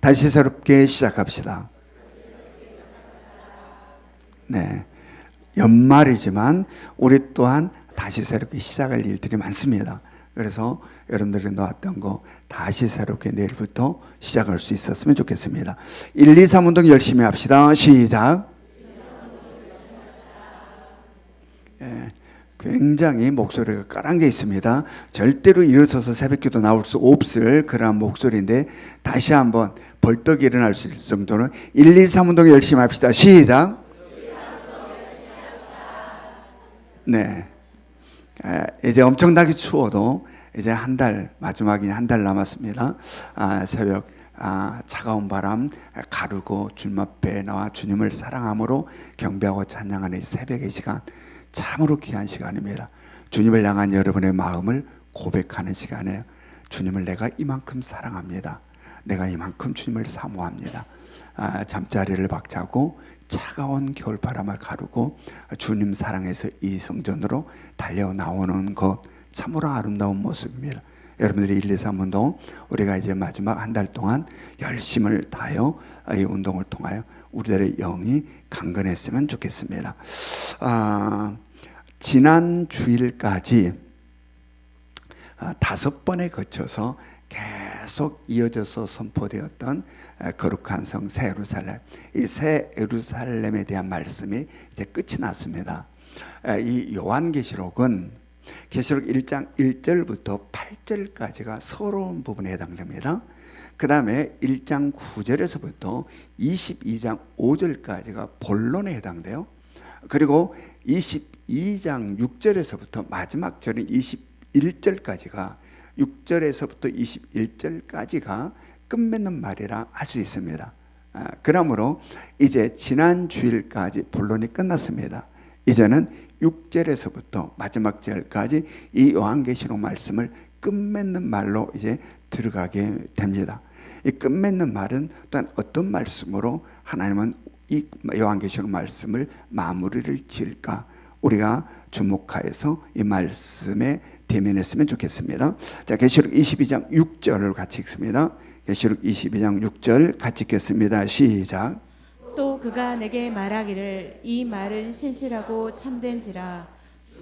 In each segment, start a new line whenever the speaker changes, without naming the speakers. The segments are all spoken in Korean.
다시 새롭게 시작합시다. 네, 연말이지만 우리 또한 다시 새롭게 시작할 일들이 많습니다. 그래서 여러분들이 놓았던 거 다시 새롭게 내일부터 시작할 수 있었으면 좋겠습니다. 1, 2, 3 운동 열심히 합시다. 시작. 굉장히 목소리가 깔아앉아 있습니다. 절대로 일어서서 새벽기도 나올 수 없을 그런 목소리인데 다시 한번 벌떡 일어날 수 있을 정도로 1, 2, 3 운동 열심히 합시다. 시작. 네, 이제 엄청나게 추워도 이제 한 달, 마지막이 한 달 남았습니다. 새벽 차가운 바람 가르고 주님 앞에 나와 주님을 사랑함으로 경배하고 찬양하는 새벽의 시간, 참으로 귀한 시간입니다. 주님을 향한 여러분의 마음을 고백하는 시간이에요. 주님을 내가 이만큼 사랑합니다. 내가 이만큼 주님을 사모합니다. 잠자리를 박차고 차가운 겨울바람을 가르고 주님 사랑해서 이 성전으로 달려 나오는 것, 참으로 아름다운 모습입니다. 여러분들이 1, 2, 3 운동, 우리가 이제 마지막 한 달 동안 열심을 다하여 이 운동을 통하여 우리들의 영이 강건했으면 좋겠습니다. 지난 주일까지 5번에 거쳐서 계속 이어져서 선포되었던 거룩한 성 새 예루살렘, 이 새 예루살렘에 대한 말씀이 이제 끝이 났습니다. 이 요한계시록은 계시록 1장 1절부터 8절까지가 서러운 부분에 해당됩니다. 그 다음에 1장 9절에서부터 22장 5절까지가 본론에 해당돼요. 그리고 22장 6절에서부터 마지막 절인 21절까지가 6절에서부터 21절까지가 끝맺는 말이라 할 수 있습니다. 그러므로 이제 지난 주일까지 본론이 끝났습니다. 이제는 6절에서부터 마지막 절까지 이 요한계시록 말씀을 끝맺는 말로 이제 들어가게 됩니다. 이 끝맺는 말은 또한 어떤 말씀으로 하나님은 이 요한계시록 말씀을 마무리를 지을까, 우리가 주목하여서 이 말씀에 대면했으면 좋겠습니다. 자, 계시록 22장 6절을 같이 읽습니다. 계시록 22장 6절 같이 읽겠습니다. 시작.
또 그가 내게 말하기를 이 말은 신실하고 참된지라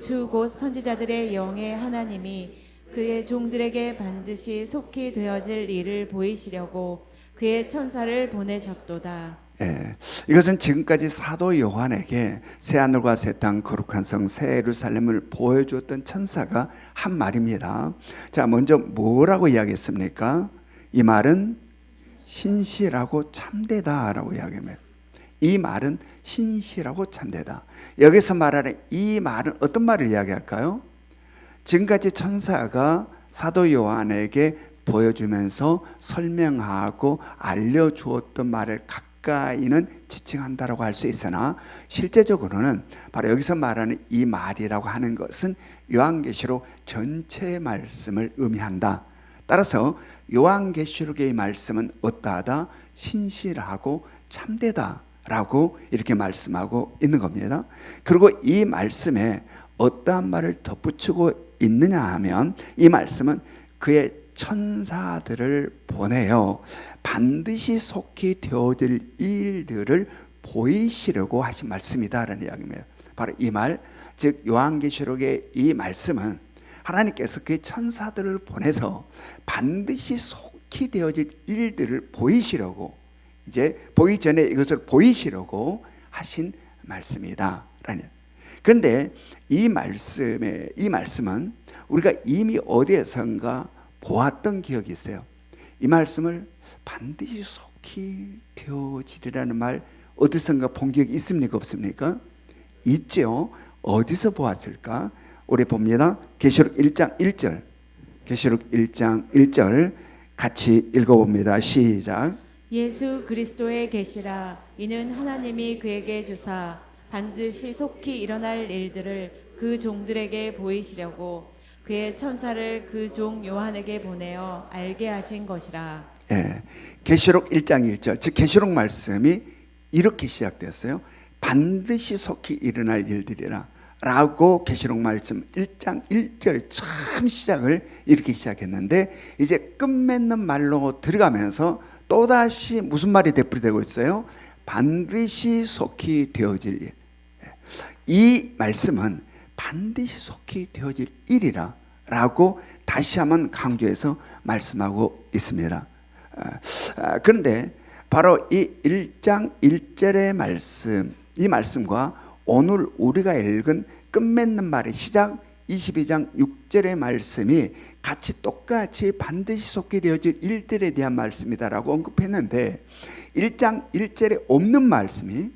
주 곧 선지자들의 영의 하나님이 그의 종들에게 반드시 속히 되어질 일을 보이시려고 그의 천사를 보내셨도다.
이것은 지금까지 사도 요한에게 새하늘과 새 땅 거룩한 성 새 예루살렘을 보여주었던 천사가 한 말입니다. 자, 먼저 뭐라고 이야기했습니까? 이 말은 신실하고 참되다라고 이야기합니다. 이 말은 신실하고 참되다. 여기서 말하는 이 말은 어떤 말을 이야기할까요? 지금까지 천사가 사도 요한에게 보여주면서 설명하고 알려주었던 말을 가까이는 지칭한다라고 할 수 있으나 실제적으로는 바로 여기서 말하는 이 말이라고 하는 것은 요한계시록 전체의 말씀을 의미한다. 따라서 요한계시록의 말씀은 어떠하다? 신실하고 참되다라고 이렇게 말씀하고 있는 겁니다. 그리고 이 말씀에 어떠한 말을 덧붙이고 있느냐 하면 이 말씀은 그의 천사들을 보내요 반드시 속히 되어질 일들을 보이시려고 하신 말씀이다라는 이야기입니다. 바로 이 말, 즉 요한계시록의 이 말씀은 하나님께서 그의 천사들을 보내서 반드시 속히 되어질 일들을 보이시려고, 이제 보이기 전에 이것을 보이시려고 하신 말씀이다. 그런데 이 말씀은 우리가 이미 어디에선가 보았던 기억이 있어요. 이 말씀을 반드시 속히 되어지리라는 말 어디선가 본 기억이 있습니까? 없습니까? 있죠. 어디서 보았을까? 우리 봅니다. 계시록 1장 1절. 계시록 1장 1절 같이 읽어봅니다. 시작.
예수 그리스도의 계시라 이는 하나님이 그에게 주사 반드시 속히 일어날 일들을 그 종들에게 보이시려고 그의 천사를 그 종 요한에게 보내어 알게 하신 것이라.
계시록 1장 1절, 즉 계시록 말씀이 이렇게 시작됐어요. 반드시 속히 일어날 일들이라 라고 계시록 말씀 1장 1절 처음 시작을 이렇게 시작했는데 이제 끝맺는 말로 들어가면서 또다시 무슨 말이 되풀이되고 있어요? 반드시 속히 되어질 일. 이 말씀은 반드시 속히 되어질 일이라 라고 다시 한번 강조해서 말씀하고 있습니다. 그런데 바로 이 1장 1절의 말씀, 이 말씀과 오늘 우리가 읽은 끝맺는 말의 시작 22장 6절의 말씀이 같이 똑같이 반드시 속히 되어질 일들에 대한 말씀이다라고 언급했는데 1장 1절에 없는 말씀이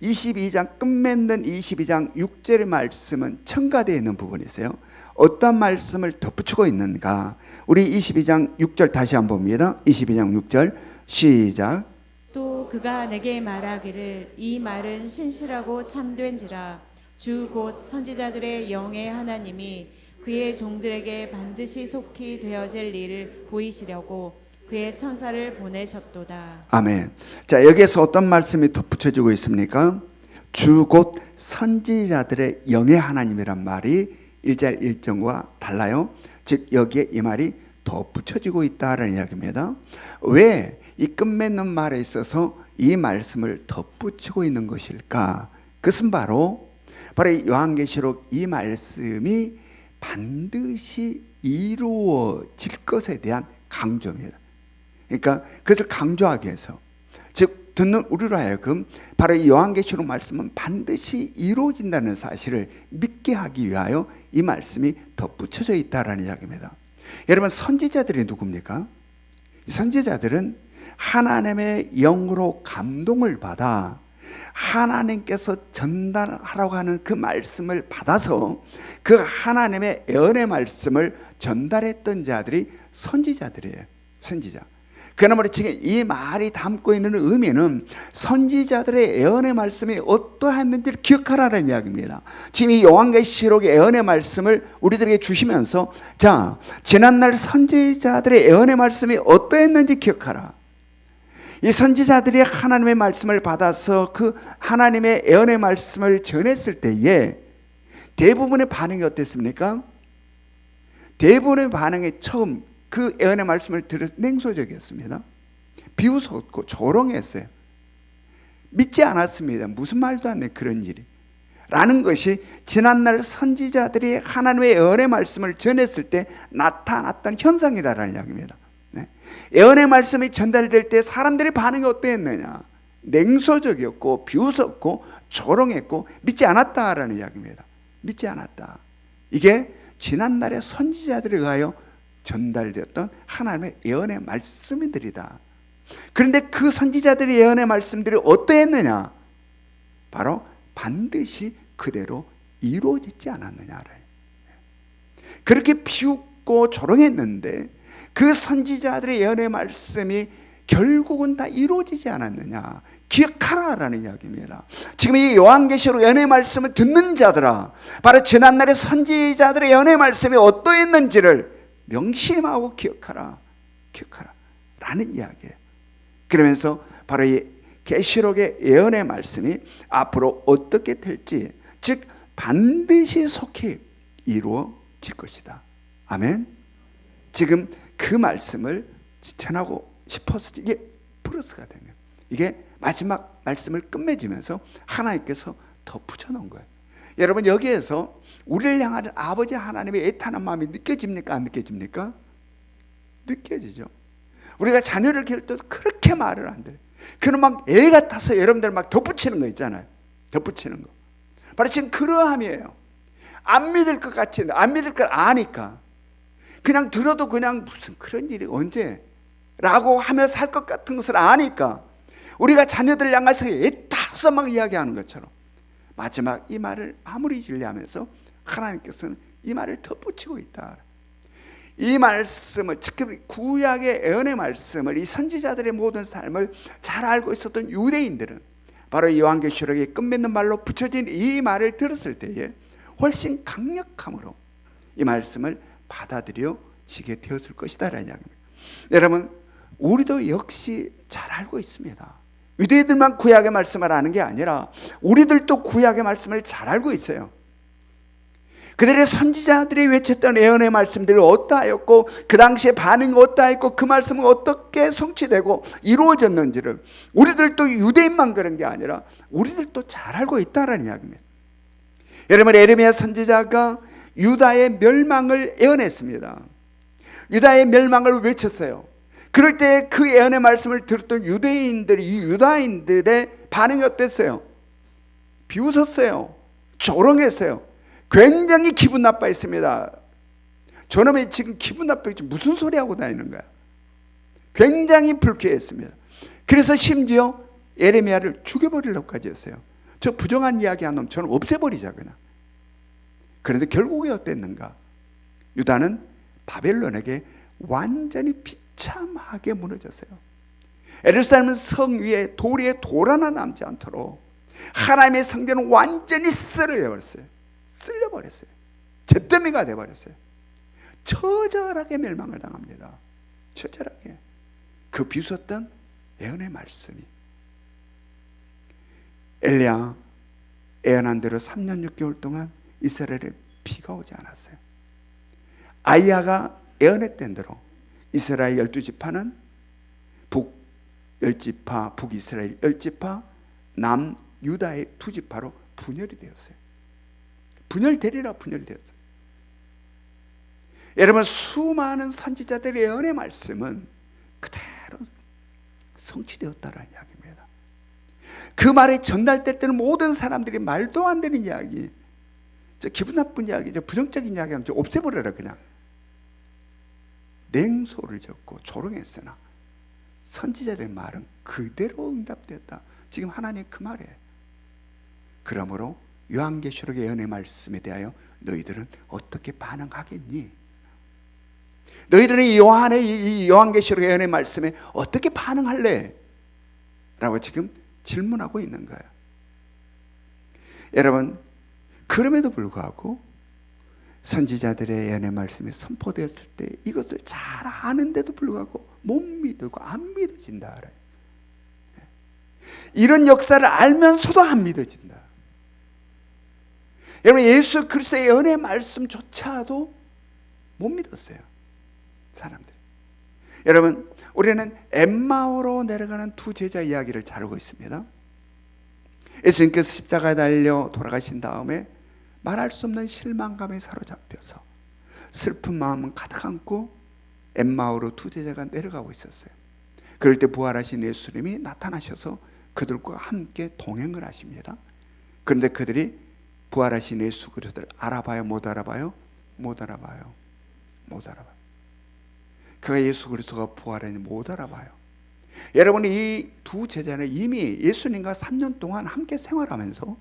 22장 끝맺는 22장 6절의 말씀은 첨가되어 있는 부분이 있어요. 어떤 말씀을 덧붙이고 있는가? 우리 22장 6절 다시 한번 봅니다. 22장 6절 시작.
또 그가 내게 말하기를 이 말은 신실하고 참된지라 주 곧 선지자들의 영의 하나님이 그의 종들에게 반드시 속히 되어질 일을 보이시려고 그의 천사를 보내셨도다.
아멘. 자, 여기에서 어떤 말씀이 덧붙여지고 있습니까? 주 곧 선지자들의 영의 하나님이란 말이 1절 1절과 달라요. 즉 여기에 이 말이 덧붙여지고 있다라는 이야기입니다. 왜 이 끝맺는 말에 있어서 이 말씀을 덧붙이고 있는 것일까? 그것은 바로 이 요한계시록 이 말씀이 반드시 이루어질 것에 대한 강조입니다. 그러니까 그것을 강조하기 위해서, 즉 듣는 우리로 하여금 바로 이 요한계시록 말씀은 반드시 이루어진다는 사실을 믿게 하기 위하여 이 말씀이 덧붙여져 있다라는 이야기입니다. 여러분, 선지자들이 누굽니까? 선지자들은 하나님의 영으로 감동을 받아 하나님께서 전달하라고 하는 그 말씀을 받아서 그 하나님의 예언의 말씀을 전달했던 자들이 선지자들이에요. 선지자. 그러므로 지금 이 말이 담고 있는 의미는 선지자들의 예언의 말씀이 어떠했는지를 기억하라는 이야기입니다. 지금 이 요한계시록의 예언의 말씀을 우리들에게 주시면서 자, 지난날 선지자들의 예언의 말씀이 어떠했는지 기억하라. 이 선지자들이 하나님의 말씀을 받아서 그 하나님의 예언의 말씀을 전했을 때에 대부분의 반응이 어땠습니까? 대부분의 반응이 처음 그 예언의 말씀을 들어 냉소적이었습니다. 비웃었고 조롱했어요. 믿지 않았습니다. 무슨 말도 안 돼, 그런 일이. 라는 것이 지난날 선지자들이 하나님의 예언의 말씀을 전했을 때 나타났던 현상이라는 이야기입니다. 네. 예언의 말씀이 전달될 때 사람들의 반응이 어땠느냐? 냉소적이었고 비웃었고 조롱했고 믿지 않았다라는 이야기입니다. 믿지 않았다. 이게 지난날의 선지자들에 의하여 전달되었던 하나님의 예언의 말씀들이다. 그런데 그 선지자들의 예언의 말씀들이 어떠했느냐? 바로 반드시 그대로 이루어지지 않았느냐를. 그렇게 비웃고 조롱했는데 그 선지자들의 예언의 말씀이 결국은 다 이루어지지 않았느냐? 기억하라라는 이야기입니다. 지금 이 요한계시록 예언의 말씀을 듣는 자들아, 바로 지난날의 선지자들의 예언의 말씀이 어떠했는지를 명심하고 기억하라, 기억하라 라는 이야기예요. 그러면서 바로 이 계시록의 예언의 말씀이 앞으로 어떻게 될지, 즉 반드시 속히 이루어질 것이다. 아멘. 지금 그 말씀을 전하고 싶어서 이게 플러스가 되는 거예요. 이게 마지막 말씀을 끝맺으면서 하나님께서 덧붙여 놓은 거예요. 여러분, 여기에서 우리를 향하는 아버지 하나님의 애타는 마음이 느껴집니까? 안 느껴집니까? 느껴지죠. 우리가 자녀를 기를 때도 그렇게 말을 안 들어요. 그는 막 애 같아서 여러분들 막 덧붙이는 거 있잖아요. 덧붙이는 거. 바로 지금 그러함이에요. 안 믿을 것 같이, 안 믿을 걸 아니까 그냥 들어도 그냥 무슨 그런 일이 언제? 라고 하며 살 것 같은 것을 아니까 우리가 자녀들 향해서 애타서 막 이야기하는 것처럼 마지막 이 말을 마무리 지으려면서 하나님께서는 이 말을 덧붙이고 있다. 이 말씀을, 특히 구약의 예언의 말씀을, 이 선지자들의 모든 삶을 잘 알고 있었던 유대인들은 바로 요한계시록의 끝맺는 말로 붙여진 이 말을 들었을 때에 훨씬 강력함으로 이 말씀을 받아들여지게 되었을 것이다 라는 이야기입니다. 여러분, 우리도 역시 잘 알고 있습니다. 유대인들만 구약의 말씀을 아는 게 아니라 우리들도 구약의 말씀을 잘 알고 있어요. 그들의 선지자들이 외쳤던 예언의 말씀들이 어떠하였고 그 당시에 반응이 어떠하였고 그 말씀은 어떻게 성취되고 이루어졌는지를 우리들도 유대인만 그런 게 아니라 우리들도 잘 알고 있다라는 이야기입니다. 여러분, 에레미야 선지자가 유다의 멸망을 예언했습니다. 유다의 멸망을 외쳤어요. 그럴 때 그 예언의 말씀을 들었던 유대인들이, 이 유다인들의 반응이 어땠어요? 비웃었어요. 조롱했어요. 굉장히 기분 나빠했습니다. 저놈이 지금 기분 나빠했지 무슨 소리 하고 다니는 거야? 굉장히 불쾌했습니다. 그래서 심지어 예레미야를 죽여버리려고까지 했어요. 저 부정한 이야기 한 놈 저는 없애버리자 그냥. 그런데 결국에 어땠는가? 유다는 바벨론에게 완전히 비참하게 무너졌어요. 예루살렘 성 위에 돌에 돌 하나 남지 않도록 하나님의 성전은 완전히 쓸려버렸어요. 잿더미가 되어버렸어요. 처절하게 멸망을 당합니다. 처절하게. 그 비웃었던 예언의 말씀이 엘리야 예언한 대로 3년 6개월 동안 이스라엘에 비가 오지 않았어요. 아이야가 예언했던 대로 이스라엘 12지파는 북 10지파, 북이스라엘 10지파, 남유다의 2지파로 분열이 되었어요. 분열되리라 분열되었어요. 여러분, 수많은 선지자들의 예언의 말씀은 그대로 성취되었다는 이야기입니다. 그 말이 전달될 때는 모든 사람들이 말도 안 되는 이야기, 저 기분 나쁜 이야기, 저 부정적인 이야기 하면 저 없애버려라 그냥. 냉소를 적고 조롱했으나 선지자들의 말은 그대로 응답되었다. 지금 하나님 그 말이에요. 그러므로 요한계시록의 예언의 말씀에 대하여 너희들은 어떻게 반응하겠니? 너희들은 이 요한계시록의 예언의 말씀에 어떻게 반응할래? 라고 지금 질문하고 있는 거예요. 여러분, 그럼에도 불구하고 선지자들의 예언의 말씀이 선포되었을 때 이것을 잘 아는데도 불구하고 못 믿고 안 믿어진다. 이런 역사를 알면서도 안 믿어진다. 여러분, 예수 그리스도의 예언의 말씀조차도 못 믿었어요, 사람들이. 여러분, 우리는 엠마오로 내려가는 2 제자 이야기를 잘 알고 있습니다. 예수님께서 십자가에 달려 돌아가신 다음에 말할 수 없는 실망감에 사로잡혀서 슬픈 마음은 가득 안고 엠마오로 2 제자가 내려가고 있었어요. 그럴 때 부활하신 예수님이 나타나셔서 그들과 함께 동행을 하십니다. 그런데 그들이 부활하신 예수 그리스도를 알아봐요? 못 알아봐요? 못 알아봐요. 못 알아봐요. 그가 예수 그리스도가 부활했는지 못 알아봐요. 여러분, 이 2 제자는 이미 예수님과 3년 동안 함께 생활하면서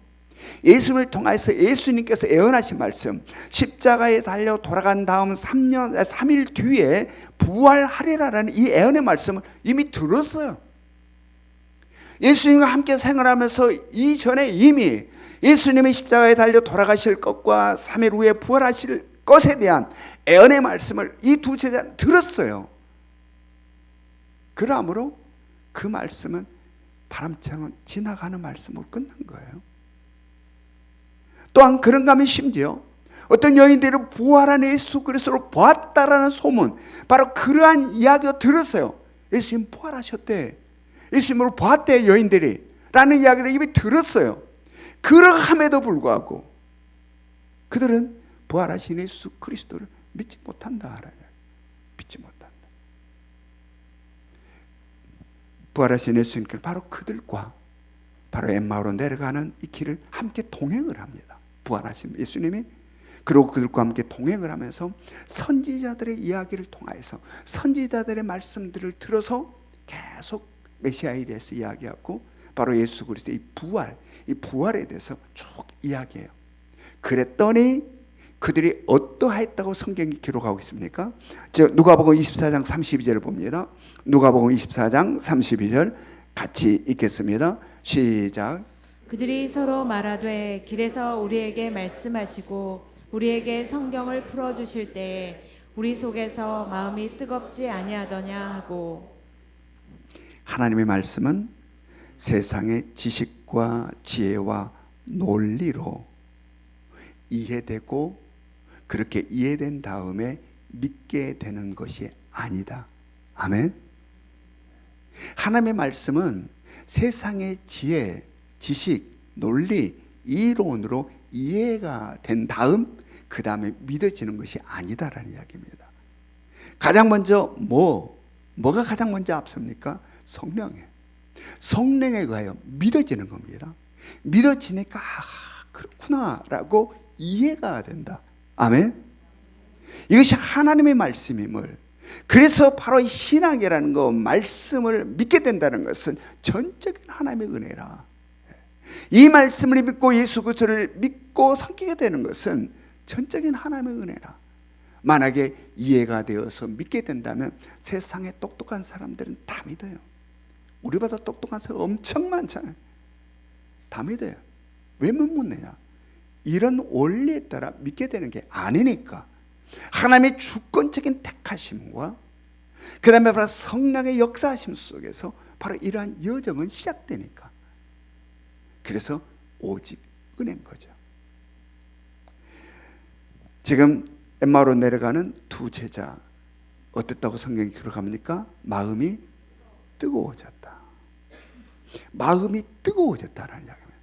예수님을 통해서 예수님께서 예언하신 말씀, 십자가에 달려 돌아간 다음 3일 뒤에 부활하리라는 이 예언의 말씀을 이미 들었어요. 예수님과 함께 생활하면서 이전에 이미 예수님이 십자가에 달려 돌아가실 것과 3일 후에 부활하실 것에 대한 예언의 말씀을 이 2 제자는 들었어요. 그러므로 그 말씀은 바람처럼 지나가는 말씀으로 끝난 거예요. 또한 그런가 하면 심지어 어떤 여인들이 부활한 예수 그리스도를 보았다라는 소문, 바로 그러한 이야기を들었어요. 예수님 부활하셨대, 예수님을 보았대 여인들이 라는 이야기를 이미 들었어요. 그러함에도 불구하고 그들은 부활하신 예수 그리스도를 믿지 못한다. 믿지 못한다. 부활하신 예수님께서 바로 그들과 바로 엠마오로 내려가는 이 길을 함께 동행을 합니다. 부활하신 예수님이. 그리고 그들과 함께 동행을 하면서 선지자들의 이야기를 통하여서 선지자들의 말씀들을 들어서 계속 메시아에 대해서 이야기하고 바로 예수 그리스도의 이 부활에 대해서 쭉 이야기해요. 그랬더니 그들이 어떠하였다고 성경이 기록하고 있습니까? 누가복음 24장 32절을 봅니다. 누가복음 24장 32절 같이 읽겠습니다. 시작.
그들이 서로 말하되 길에서 우리에게 말씀하시고 우리에게 성경을 풀어주실 때에 우리 속에서 마음이 뜨겁지 아니하더냐 하고.
하나님의 말씀은 세상의 지식과 지혜와 논리로 이해되고 그렇게 이해된 다음에 믿게 되는 것이 아니다. 아멘. 하나님의 말씀은 세상의 지혜, 지식, 논리, 이론으로 이해가 된 다음 그 다음에 믿어지는 것이 아니다라는 이야기입니다. 가장 먼저 뭐가 가장 먼저 앞섭니까? 성령에 의하여 믿어지는 겁니다. 믿어지니까 그렇구나 라고 이해가 된다. 아멘. 이것이 하나님의 말씀임을, 그래서 바로 신앙이라는 거, 말씀을 믿게 된다는 것은 전적인 하나님의 은혜라. 이 말씀을 믿고 예수 그리스도를 믿고 섬기게 되는 것은 전적인 하나님의 은혜라. 만약에 이해가 되어서 믿게 된다면 세상에 똑똑한 사람들은 다 믿어요. 우리보다 똑똑한 사람 엄청 많잖아요. 다 믿어요. 왜 못 믿느냐? 이런 원리에 따라 믿게 되는 게 아니니까. 하나님의 주권적인 택하심과 그 다음에 바로 성령의 역사하심 속에서 바로 이러한 여정은 시작되니까. 그래서 오직 은혜인 거죠. 지금 엠마오로 내려가는 두 제자 어땠다고 성경이 기록합니까? 마음이 뜨거워졌다. 마음이 뜨거워졌다라는 이야기입니다.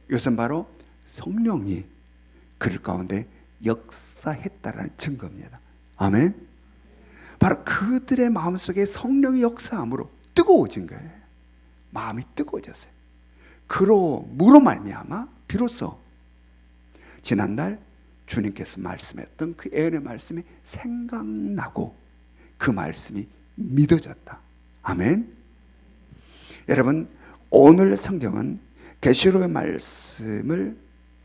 이것은 바로 성령이 그들 가운데 역사했다라는 증거입니다. 아멘. 바로 그들의 마음속에 성령의 역사함으로 뜨거워진 거예요. 마음이 뜨거워졌어요. 그로 말미암아 비로소 지난날 주님께서 말씀했던 그 예언의 말씀이 생각나고 그 말씀이 믿어졌다. 아멘. 여러분, 오늘 성경은 계시록의 말씀을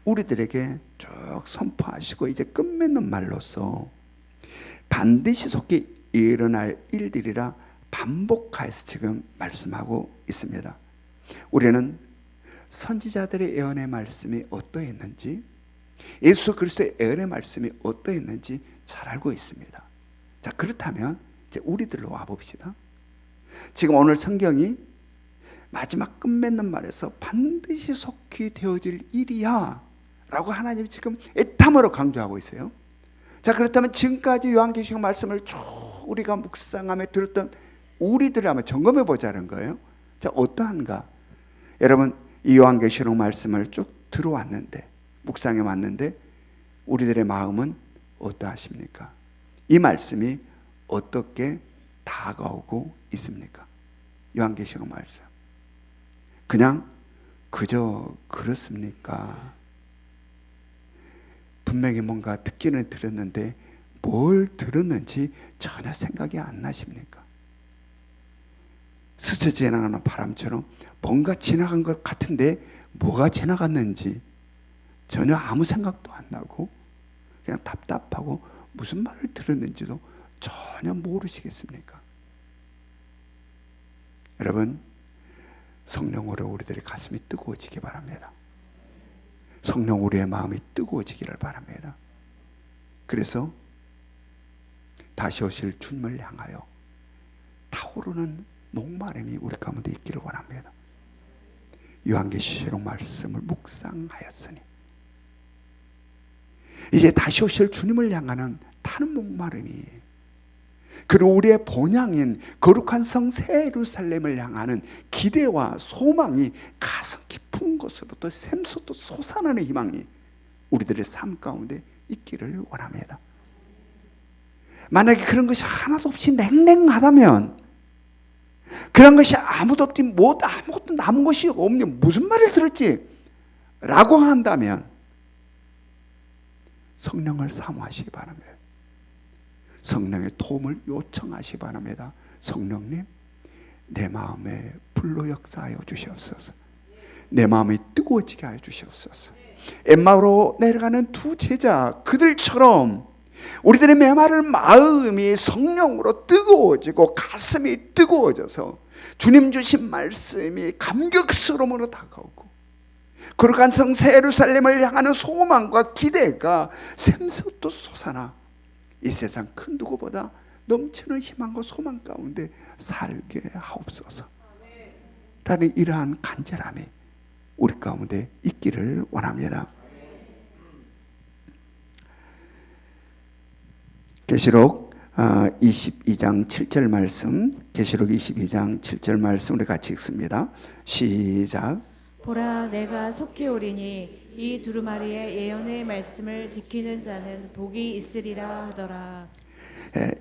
우리들에게 쭉 선포하시고 이제 끝맺는 말로서 반드시 속히 일어날 일들이라 반복하여서 지금 말씀하고 있습니다. 우리는 선지자들의 예언의 말씀이 어떠했는지, 예수 그리스도의 예언의 말씀이 어떠했는지 잘 알고 있습니다. 자, 그렇다면 이제 우리들로 와봅시다. 지금 오늘 성경이 마지막 끝맺는 말에서 반드시 속히 되어질 일이야 라고 하나님이 지금 애탐으로 강조하고 있어요. 자, 그렇다면 지금까지 요한계시록 말씀을 쭉 우리가 묵상하며 들었던 우리들을 한번 점검해 보자는 거예요. 자, 어떠한가? 여러분, 이 요한계시록 말씀을 쭉 들어왔는데, 묵상해 왔는데 우리들의 마음은 어떠하십니까? 이 말씀이 어떻게 다가오고 있습니까? 요한계시록 말씀 그냥 그저 그렇습니까? 분명히 뭔가 듣기는 들었는데 뭘 들었는지 전혀 생각이 안 나십니까? 스쳐 지나가는 바람처럼 뭔가 지나간 것 같은데 뭐가 지나갔는지 전혀 아무 생각도 안 나고 그냥 답답하고 무슨 말을 들었는지도 전혀 모르시겠습니까? 여러분, 성령으로 우리들의 가슴이 뜨거워지기 바랍니다. 성령 우리의 마음이 뜨거워지기를 바랍니다. 그래서 다시 오실 주님을 향하여 타오르는 목마름이 우리 가운데 있기를 원합니다. 요한계시록 말씀을 묵상하였으니 이제 다시 오실 주님을 향하는 타는 목마름이, 그리고 우리의 본향인 거룩한 성 새 예루살렘을 향하는 기대와 소망이 가슴 깊은 곳으로부터 샘솟도 솟아나는 희망이 우리들의 삶 가운데 있기를 원합니다. 만약에 그런 것이 하나도 없이 냉랭하다면, 그런 것이 아무도 없지 아무것도 남은 것이 없니 무슨 말을 들었지? 라고 한다면 성령을 사모하시기 바랍니다. 성령의 도움을 요청하시기 바랍니다. 성령님, 내 마음에 불로 역사하여 주시옵소서. 내 마음이 뜨거워지게 하여 주시옵소서. 엠마오로 내려가는 두 제자 그들처럼 우리들의 메마른 마음이 성령으로 뜨거워지고 가슴이 뜨거워져서 주님 주신 말씀이 감격스러움으로 다가오고 거룩한 성 새 예루살렘을 향하는 소망과 기대가 샘솟도 솟아나 이 세상 큰 누구보다 넘치는 희망과 소망 가운데 살게 하옵소서 라는 이러한 간절함이 우리 가운데 있기를 원합니다. 계시록 22장 7절 말씀, 계시록 22장 7절 말씀 우리 같이 읽습니다. 시작.
보라, 내가 속히 오리니 이 두루마리의 예언의 말씀을 지키는 자는 복이 있으리라 하더라.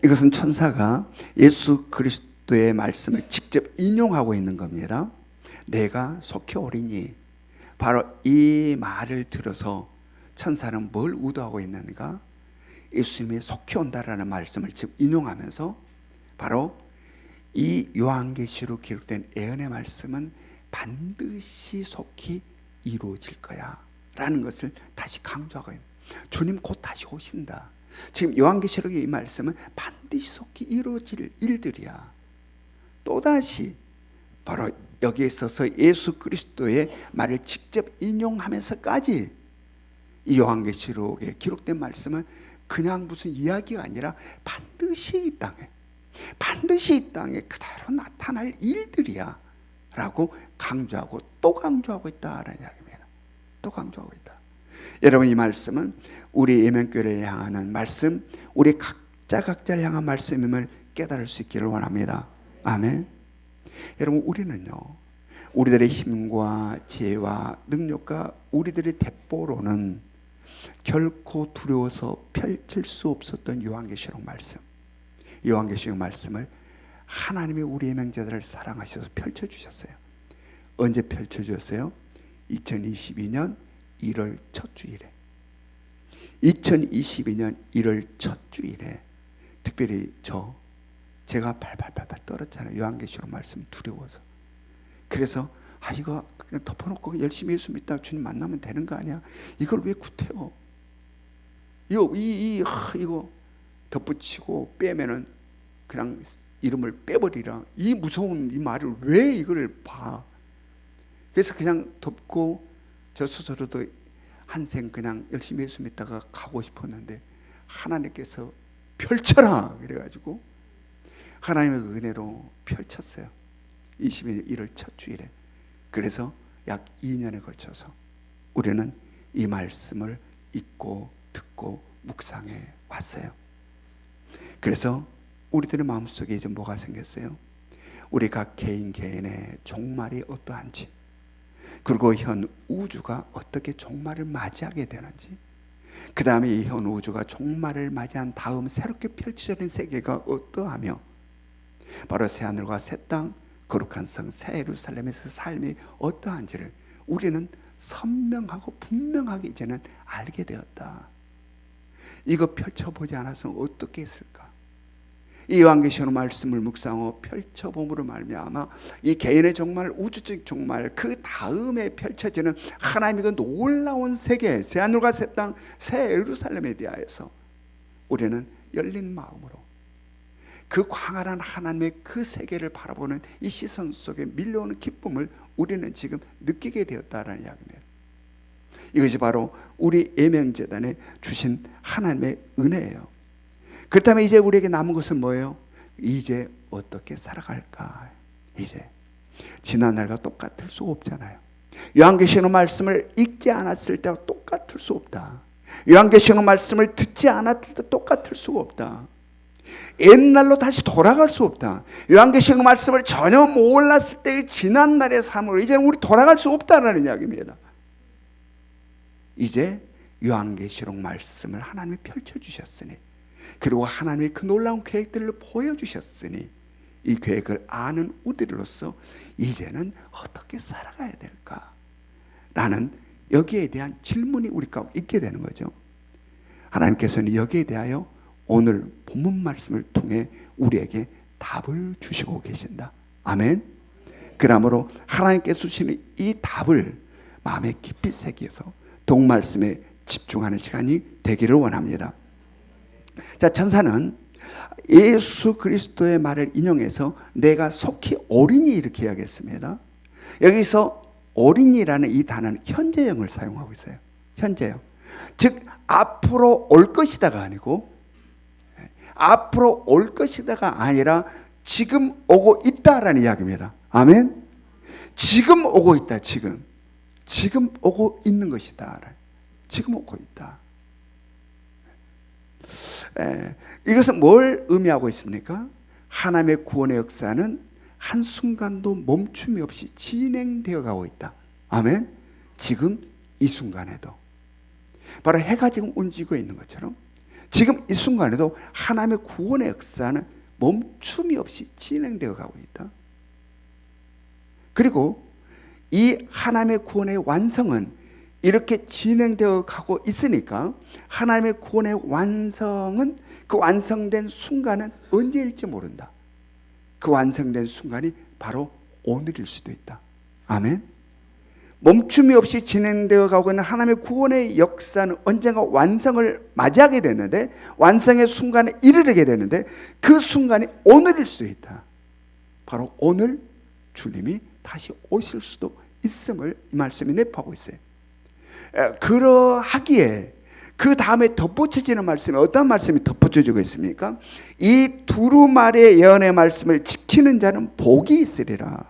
이것은 천사가 예수 그리스도의 말씀을 직접 인용하고 있는 겁니다. 내가 속히 오리니, 바로 이 말을 들어서 천사는 뭘 의도하고 있는가? 예수님이 속히 온다라는 말씀을 지금 인용하면서 바로 이 요한계시로 기록된 예언의 말씀은 반드시 속히 이루어질 거야 라는 것을 다시 강조하고 있는, 주님 곧 다시 오신다. 지금 요한계시록의 이 말씀은 반드시 속히 이루어질 일들이야. 또다시 바로 여기에 있어서 예수 그리스도의 말을 직접 인용하면서까지 이 요한계시록에 기록된 말씀은 그냥 무슨 이야기가 아니라 반드시 이 땅에 그대로 나타날 일들이야 라고 강조하고 또 강조하고 있다라는 이야기입니다. 또 강조하고 있다. 여러분, 이 말씀은 우리 예명교회를 향하는 말씀, 우리 각자를 향한 말씀임을 깨달을 수 있기를 원합니다. 아멘. 여러분, 우리는요, 우리들의 힘과 지혜와 능력과 우리들의 대보로는 결코 두려워서 펼칠 수 없었던 요한계시록 말씀, 요한계시록 말씀을 하나님이 우리 예명자들을 사랑하셔서 펼쳐주셨어요. 언제 펼쳐주셨어요? 2022년 1월 첫 주일에, 2022년 1월 첫 주일에 특별히 제가 발발발발 떨었잖아요. 요한계시록 말씀 두려워서. 그래서 이거 그냥 덮어놓고 열심히 예수 믿다가 주님 만나면 되는 거 아니야? 이걸 왜 구태여? 이거 덧붙이고 빼면은 그냥 이름을 빼버리라. 이 무서운 이 말을 왜 이걸 봐? 그래서 그냥 덮고 저 스스로도 한생 그냥 열심히 예수 믿다가 가고 싶었는데 하나님께서 펼쳐라 그래가지고 하나님의 은혜로 펼쳤어요. 21일 첫 주일에. 그래서 약 2년에 걸쳐서 우리는 이 말씀을 읽고 듣고 묵상해 왔어요. 그래서 우리들의 마음속에 이제 뭐가 생겼어요? 우리 각 개인의 종말이 어떠한지, 그리고 현 우주가 어떻게 종말을 맞이하게 되는지, 그 다음에 이 현 우주가 종말을 맞이한 다음 새롭게 펼쳐지는 세계가 어떠하며, 바로 새하늘과 새 땅, 거룩한 성 새 예루살렘에서 삶이 어떠한지를 우리는 선명하고 분명하게 이제는 알게 되었다. 이거 펼쳐보지 않았으면 어떻게 했을까? 이 요한계시록 말씀을 묵상하고 펼쳐봄으로 말미암아 이 개인의 종말, 우주적 종말, 그 다음에 펼쳐지는 하나님의 그 놀라운 세계, 새하늘과 새 땅, 새 예루살렘에 대하여서 우리는 열린 마음으로 그 광활한 하나님의 그 세계를 바라보는 이 시선 속에 밀려오는 기쁨을 우리는 지금 느끼게 되었다라는 이야기입니다. 이것이 바로 우리 예명재단에 주신 하나님의 은혜예요. 그렇다면 이제 우리에게 남은 것은 뭐예요? 이제 어떻게 살아갈까? 이제 지난날과 똑같을 수 없잖아요. 요한계시록 말씀을 읽지 않았을 때와 똑같을 수 없다. 요한계시록 말씀을 듣지 않았을 때 똑같을 수가 없다. 옛날로 다시 돌아갈 수 없다. 요한계시록 말씀을 전혀 몰랐을 때의 지난날의 삶으로 이제는 우리 돌아갈 수 없다라는 이야기입니다. 이제 요한계시록 말씀을 하나님이 펼쳐주셨으니, 그리고 하나님의 그 놀라운 계획들을 보여주셨으니, 이 계획을 아는 우리로서 이제는 어떻게 살아가야 될까? 라는 여기에 대한 질문이 우리 가운데 있게 되는 거죠. 하나님께서는 여기에 대하여 오늘 본문 말씀을 통해 우리에게 답을 주시고 계신다. 아멘. 그러므로 하나님께서 주시는 이 답을 마음에 깊이 새겨서 동말씀에 집중하는 시간이 되기를 원합니다. 자, 천사는 예수 그리스도의 말을 인용해서 내가 속히 오리니 이렇게 이야기했습니다. 여기서 오리니라는 이 단어는 현재형을 사용하고 있어요. 현재형. 즉 앞으로 올 것이다가 아니고, 앞으로 올 것이다가 아니라 지금 오고 있다라는 이야기입니다. 아멘. 지금 오고 있다. 지금 오고 있는 것이다. 지금 오고 있다. 이것은 뭘 의미하고 있습니까? 하나님의 구원의 역사는 한순간도 멈춤이 없이 진행되어 가고 있다. 아멘. 지금 이 순간에도 바로 해가 지금 움직이고 있는 것처럼 지금 이 순간에도 하나님의 구원의 역사는 멈춤이 없이 진행되어 가고 있다. 그리고 이 하나님의 구원의 완성은 이렇게 진행되어 가고 있으니까 하나님의 구원의 완성은 그 완성된 순간은 언제일지 모른다. 그 완성된 순간이 바로 오늘일 수도 있다. 아멘. 멈춤이 없이 진행되어 가고 있는 하나님의 구원의 역사는 언젠가 완성을 맞이하게 되는데 완성의 순간에 이르게 되는데 그 순간이 오늘일 수도 있다. 바로 오늘 주님이 다시 오실 수도 있음을 이 말씀이 내포하고 있어요. 그러하기에 그 다음에 덧붙여지는 말씀이 어떤 말씀이 덧붙여지고 있습니까? 이 두루마리의 예언의 말씀을 지키는 자는 복이 있으리라.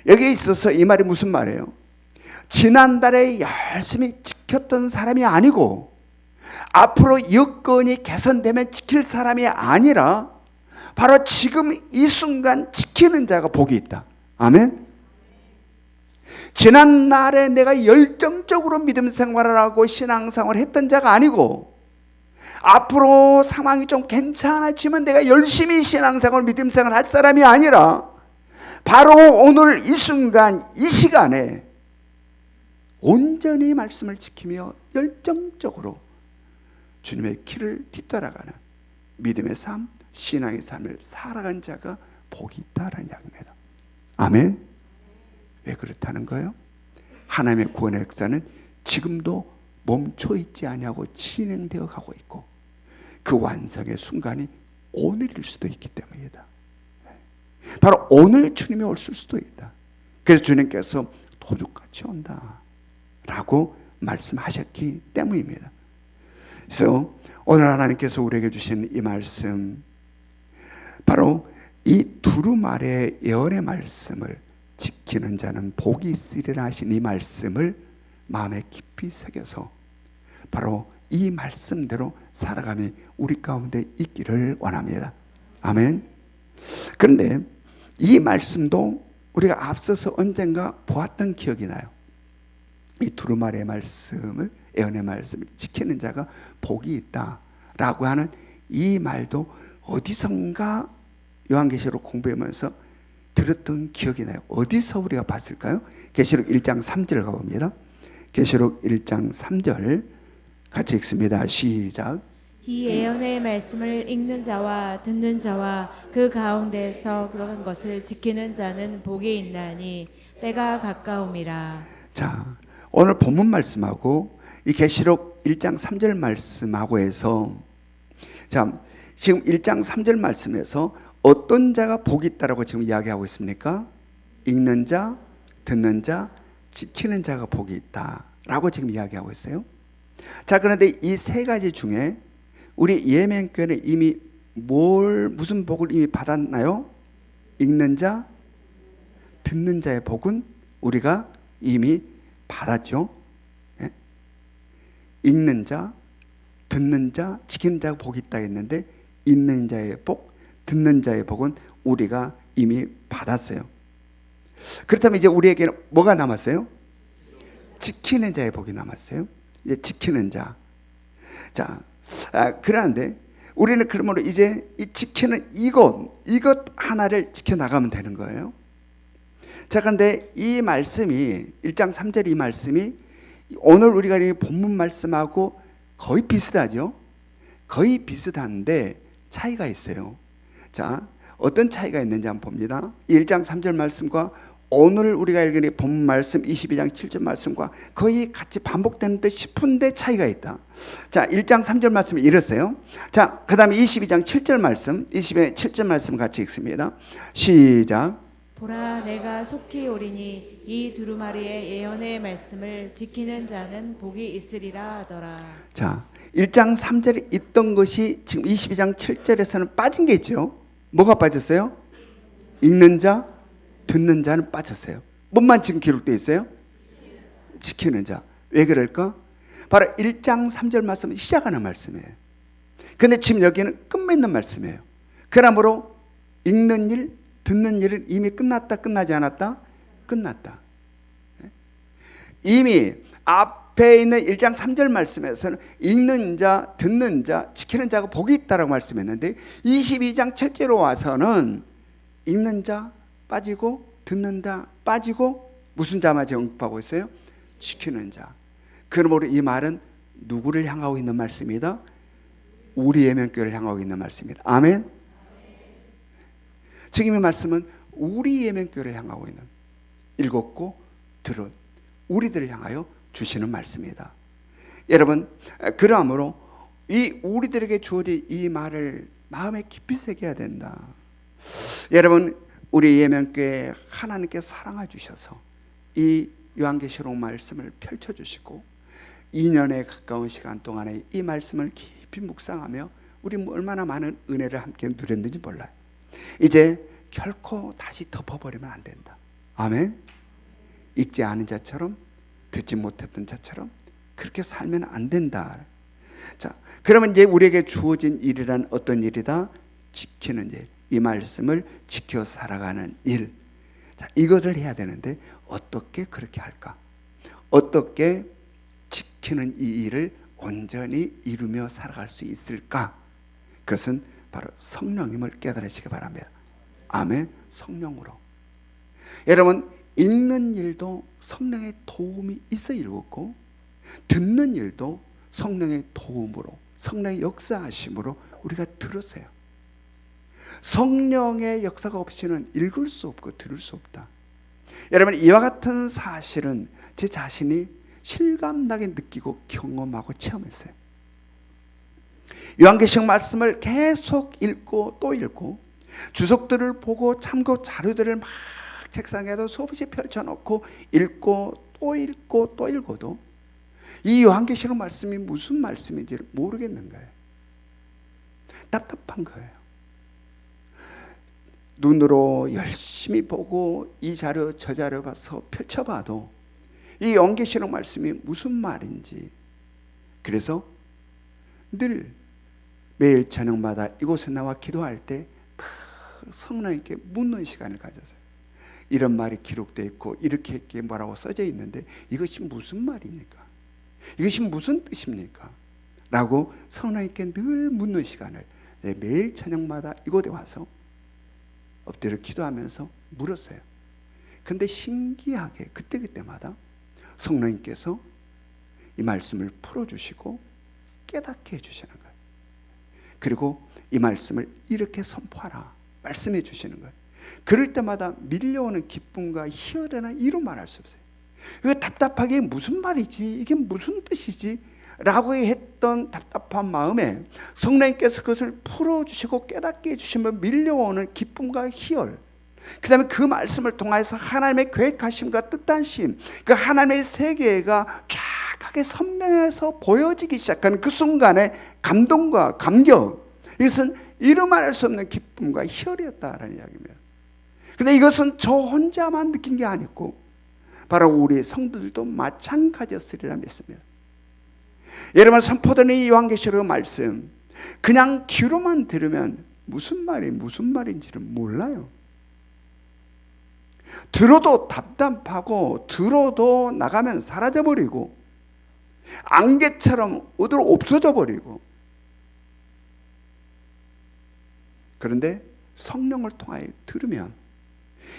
여기에 있어서 이 말이 무슨 말이에요? 지난달에 열심히 지켰던 사람이 아니고 앞으로 여건이 개선되면 지킬 사람이 아니라 바로 지금 이 순간 지키는 자가 복이 있다. 아멘. 지난날에 내가 열정적으로 믿음 생활을 하고 신앙생활을 했던 자가 아니고 앞으로 상황이 좀 괜찮아지면 내가 열심히 신앙생활 믿음 생활을 할 사람이 아니라 바로 오늘 이 순간 이 시간에 온전히 말씀을 지키며 열정적으로 주님의 길을 뒤따라가는 믿음의 삶, 신앙의 삶을 살아간 자가 복이 있다라는 이야기입니다. 아멘. 왜 그렇다는 거예요? 하나님의 구원의 역사는 지금도 멈춰 있지 아니하고 진행되어 가고 있고 그 완성의 순간이 오늘일 수도 있기 때문이다. 바로 오늘 주님이 오실 수도 있다. 그래서 주님께서 도둑같이 온다 라고 말씀하셨기 때문입니다. 그래서 오늘 하나님께서 우리에게 주신 이 말씀, 바로 이 두루마리의 예언의 말씀을 지키는 자는 복이 있으리라 하신 이 말씀을 마음에 깊이 새겨서 바로 이 말씀대로 살아감이 우리 가운데 있기를 원합니다. 아멘. 그런데 이 말씀도 우리가 앞서서 언젠가 보았던 기억이 나요. 이 두루마리의 말씀을, 예언의 말씀을 지키는 자가 복이 있다라고 하는 이 말도 어디선가 요한계시록 공부하면서 들었던 기억이 나요. 어디서 우리가 봤을까요? 계시록 1장 3절 가봅니다. 계시록 1장 3절 같이 읽습니다. 시작.
이 예언의 말씀을 읽는 자와 듣는 자와 그 가운데서 그런 것을 지키는 자는 복이 있나니 때가 가까움이라.
자, 오늘 본문 말씀하고 이 계시록 1장 3절 말씀하고 해서 자, 지금 1장 3절 말씀에서 어떤 자가 복이 있다라고 지금 이야기하고 있습니까? 읽는 자, 듣는 자, 지키는 자가 복이 있다라고 지금 이야기하고 있어요. 자, 그런데 이 세 가지 중에 우리 예멘교회는 이미 무슨 복을 이미 받았나요? 읽는 자, 듣는 자의 복은 우리가 이미 받았죠. 예? 읽는 자, 듣는 자, 지키는 자가 복이 있다 했는데 읽는 자의 복, 듣는 자의 복은 우리가 이미 받았어요. 그렇다면 이제 우리에게는 뭐가 남았어요? 지키는 자의 복이 남았어요. 이제 지키는 자. 자, 그런데 우리는 그러므로 이제 이 지키는 이것 하나를 지켜나가면 되는 거예요. 자, 그런데 이 말씀이 1장 3절 이 말씀이 오늘 우리가 이 본문 말씀하고 거의 비슷하죠. 거의 비슷한데 차이가 있어요. 자, 어떤 차이가 있는지 한번 봅니다. 1장 3절 말씀과 오늘 우리가 읽은 본문 말씀 22장 7절 말씀과 거의 같이 반복되는 듯 싶은데 차이가 있다. 자, 1장 3절 말씀이 이랬어요. 자, 그 다음에 22장 7절 말씀, 27절 말씀 같이 읽습니다. 시작.
보라, 내가 속히 오리니 이 두루마리의 예언의 말씀을 지키는 자는 복이 있으리라 하더라.
자, 1장 3절에 있던 것이 지금 22장 7절에서는 빠진 게 있죠. 뭐가 빠졌어요? 읽는 자, 듣는 자는 빠졌어요. 뭐만 지금 기록되어 있어요? 지키는 자. 왜 그럴까? 바로 1장 3절 말씀을 시작하는 말씀이에요. 근데 지금 여기는 끝맺는 말씀이에요. 그러므로 읽는 일, 듣는 일은 이미 끝났다, 끝나지 않았다? 끝났다. 이미 앞에 있는 1장 3절 말씀에서는 읽는 자, 듣는 자, 지키는 자가 복이 있다라고 말씀했는데 22장 7절로 와서는 읽는 자 빠지고 듣는 자 빠지고 무슨 자만 영접하고 있어요? 지키는 자. 그러므로 이 말은 누구를 향하고 있는 말씀이다? 우리 예명교회를 향하고 있는 말씀입니다. 아멘. 지금 이 말씀은 우리 예명교회를 향하고 있는 읽었고 들은 우리들을 향하여 주시는 말씀이다. 여러분, 그러므로 이 우리들에게 주어진 이 말을 마음에 깊이 새겨야 된다. 여러분, 우리 예명교회 하나님께 사랑해 주셔서 이 요한계시록 말씀을 펼쳐주시고 2년에 가까운 시간 동안에 이 말씀을 깊이 묵상하며 우리 얼마나 많은 은혜를 함께 누렸는지 몰라요. 이제 결코 다시 덮어버리면 안 된다. 아멘. 읽지 않은 자처럼 듣지 못했던 자처럼 그렇게 살면 안 된다. 자, 그러면 이제 우리에게 주어진 일이란 어떤 일이다? 지키는 일. 이 말씀을 지켜 살아가는 일. 자, 이것을 해야 되는데 어떻게 그렇게 할까? 어떻게 지키는 이 일을 온전히 이루며 살아갈 수 있을까? 그것은 바로 성령님을 깨달으시기 바랍니다. 아멘. 성령으로. 여러분, 읽는 일도 성령의 도움이 있어 읽었고 듣는 일도 성령의 도움으로 성령의 역사하심으로 우리가 들으세요. 성령의 역사가 없이는 읽을 수 없고 들을 수 없다. 여러분, 이와 같은 사실은 제 자신이 실감나게 느끼고 경험하고 체험했어요. 요한계시록 말씀을 계속 읽고 또 읽고 주석들을 보고 참고 자료들을 막 책상에도 수없이 펼쳐놓고 읽고 또 읽고 또 읽어도 이 요한계시록 말씀이 무슨 말씀인지를 모르겠는 거예요. 답답한 거예요. 눈으로 열심히 보고 이 자료 저 자료 봐서 펼쳐봐도 이 요한계시록 말씀이 무슨 말인지, 그래서 늘 매일 저녁마다 이곳에 나와 기도할 때 성령님께 묻는 시간을 가졌어요. 이런 말이 기록되어 있고 이렇게 뭐라고 써져 있는데 이것이 무슨 말입니까? 이것이 무슨 뜻입니까? 라고 성령님께 늘 묻는 시간을 매일 저녁마다 이곳에 와서 엎드려 기도하면서 물었어요. 근데 신기하게 그때마다 성령님께서 이 말씀을 풀어주시고 깨닫게 해주시는 거예요. 그리고 이 말씀을 이렇게 선포하라 말씀해 주시는 거예요. 그럴 때마다 밀려오는 기쁨과 희열에는 이루 말할 수 없어요. 이거 답답하게 무슨 말이지? 이게 무슨 뜻이지? 라고 했던 답답한 마음에 성령님께서 그것을 풀어주시고 깨닫게 해주시면 밀려오는 기쁨과 희열, 그 다음에 그 말씀을 통해서 하나님의 계획하심과 뜻하심, 그 하나님의 세계가 쫙하게 선명해서 보여지기 시작하는 그 순간에 감동과 감격, 이것은 이루 말할 수 없는 기쁨과 희열이었다라는 이야기입니다. 근데 이것은 저 혼자만 느낀 게 아니고 바로 우리 성도들도 마찬가지였으리라 믿습니다. 여러분, 선포되는 이 요한계시록 말씀 그냥 귀로만 들으면 무슨 말인지를 몰라요. 들어도 답답하고 들어도 나가면 사라져버리고 안개처럼 어디로 없어져 버리고. 그런데 성령을 통하여 들으면,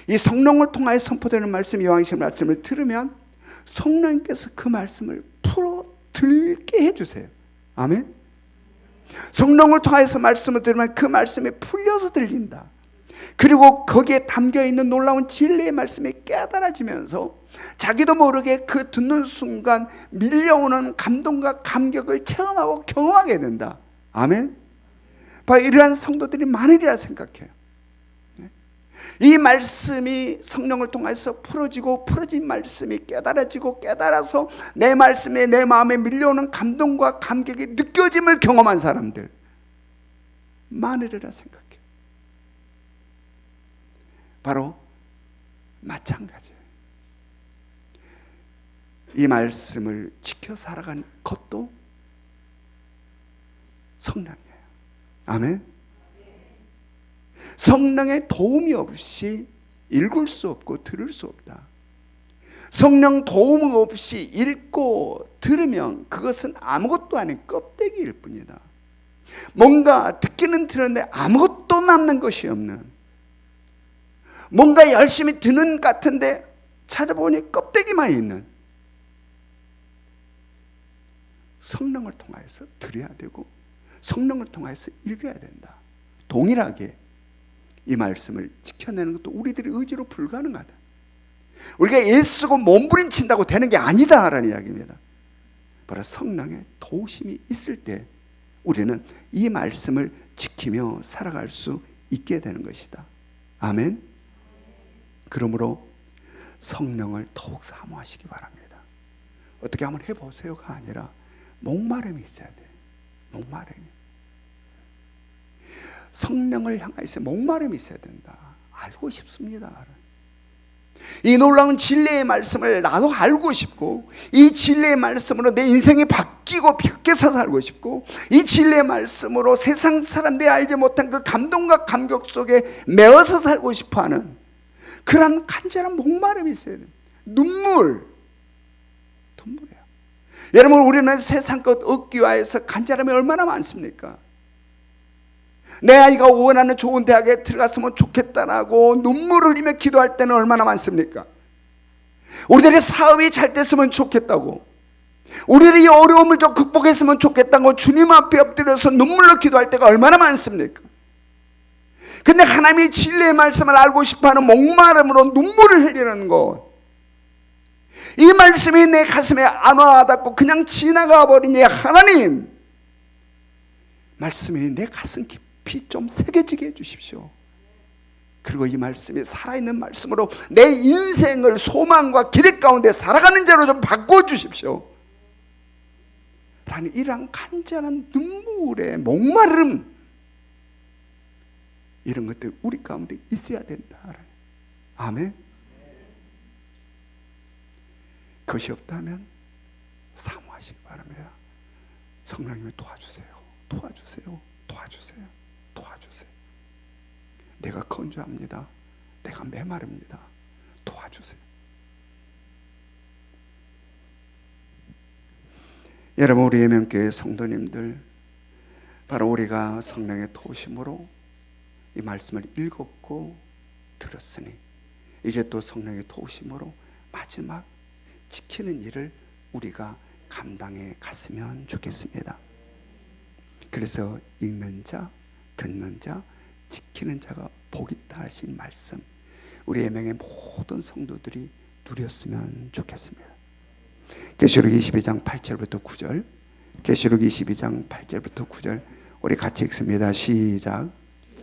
이 성령을 통하여 선포되는 말씀, 요한계시록 말씀을 들으면 성령님께서 그 말씀을 풀어 들게 해주세요. 아멘. 성령을 통해서 말씀을 들으면 그 말씀이 풀려서 들린다. 그리고 거기에 담겨있는 놀라운 진리의 말씀이 깨달아지면서 자기도 모르게 그 듣는 순간 밀려오는 감동과 감격을 체험하고 경험하게 된다. 아멘. 바로 이러한 성도들이 많으리라 생각해요. 이 말씀이 성령을 통해서 풀어지고 풀어진 말씀이 깨달아지고 깨달아서 내 말씀에 내 마음에 밀려오는 감동과 감격이 느껴짐을 경험한 사람들 많으리라 생각해요. 바로 마찬가지예요. 이 말씀을 지켜 살아가는 것도 성령이에요. 아멘. 성령의 도움이 없이 읽을 수 없고 들을 수 없다. 성령 도움 없이 읽고 들으면 그것은 아무것도 아닌 껍데기일 뿐이다. 뭔가 듣기는 들었는데 아무것도 남는 것이 없는, 뭔가 열심히 듣는 것 같은데 찾아보니 껍데기만 있는, 성령을 통해서 들어야 되고 성령을 통해서 읽어야 된다. 동일하게 이 말씀을 지켜내는 것도 우리들의 의지로 불가능하다. 우리가 애쓰고 몸부림친다고 되는 게 아니다라는 이야기입니다. 바로 성령의 도우심이 있을 때 우리는 이 말씀을 지키며 살아갈 수 있게 되는 것이다. 아멘. 그러므로 성령을 더욱 사모하시기 바랍니다. 어떻게 한번 해보세요가 아니라 목마름이 있어야 돼. 목마름이. 성령을 향해서 목마름이 있어야 된다. 알고 싶습니다. 이 놀라운 진리의 말씀을 나도 알고 싶고, 이 진리의 말씀으로 내 인생이 바뀌고 바뀌어서 살고 싶고, 이 진리의 말씀으로 세상 사람들이 알지 못한 그 감동과 감격 속에 매어서 살고 싶어하는 그런 간절한 목마름이 있어야 됩니다. 눈물이에요. 여러분, 우리는 세상 것 얻기 위해서 간절함이 얼마나 많습니까? 내 아이가 원하는 좋은 대학에 들어갔으면 좋겠다라고 눈물을 흘리며 기도할 때는 얼마나 많습니까? 우리들의 사업이 잘 됐으면 좋겠다고, 우리들이 이 어려움을 좀 극복했으면 좋겠다고 주님 앞에 엎드려서 눈물로 기도할 때가 얼마나 많습니까? 근데 하나님이 진리의 말씀을 알고 싶어하는 목마름으로 눈물을 흘리는 것, 이 말씀이 내 가슴에 안 와닿고 그냥 지나가 버리니 하나님, 말씀이 내 가슴 깊이 좀 새겨지게 해주십시오. 그리고 이 말씀이 살아있는 말씀으로 내 인생을 소망과 기대 가운데 살아가는 자로 좀 바꿔주십시오 라는 이러한 간절한 눈물의 목마름, 이런 것들 우리 가운데 있어야 된다. 아멘. 그것이 없다면 사모하시기 바랍니다. 성령님을 도와주세요. 도와주세요. 도와주세요. 도와주세요. 내가 건조합니다. 내가 메마릅니다. 도와주세요. 여러분, 우리 예명교회 성도님들, 바로 우리가 성령의 도우심으로 이 말씀을 읽었고 들었으니 이제 또 성령의 도우심으로 마지막 지키는 일을 우리가 감당해 갔으면 좋겠습니다. 그래서 읽는 자, 듣는 자, 지키는 자가 복이 있다 하신 말씀, 우리 예명의 모든 성도들이 누렸으면 좋겠습니다. 계시록 22장 8절부터 9절, 계시록 22장 8절부터 9절 우리 같이 읽습니다. 시작.